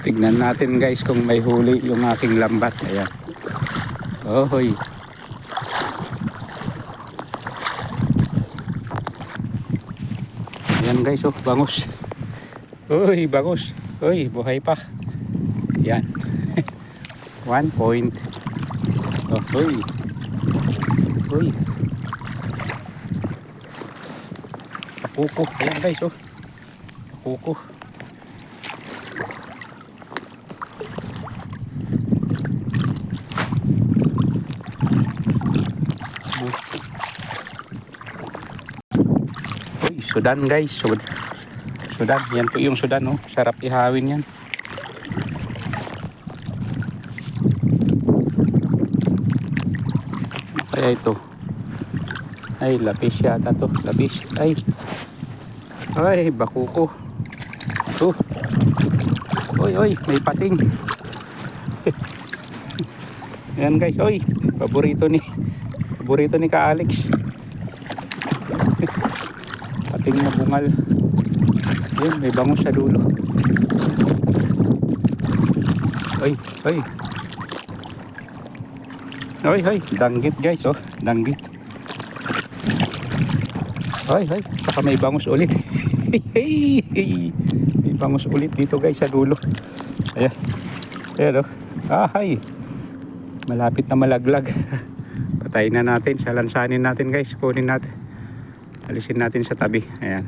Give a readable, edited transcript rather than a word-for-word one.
Tignan natin guys kung may huli yung aking lambat. Ayan. Ohoy. Ayan guys, oh, bangus. Uy, bangus. Uy, buhay pa. Yan. 1 point. Oh, uy. Uy. Pakuko. Ayan guys, oh. Pakuko. Uy, sudan guys. Sudan. Yan po yung sudan, oh. Sarap ihawin yan. Kaya ito ay lapis yata to, lapis. Ay bakuko. Oy, may pating. Ayan guys, oy, paborito ni ka Alex. Pating na bungal. Ayun, may bangus sa dulo. Oy, danggit guys, oh, danggit. Saka may bangus ulit. May bangus ulit dito guys sa dulo. Ayan, oh. Malapit na malaglag. Patayin na natin, salansanin natin guys, kunin natin. Alisin natin sa tabi. Ayan.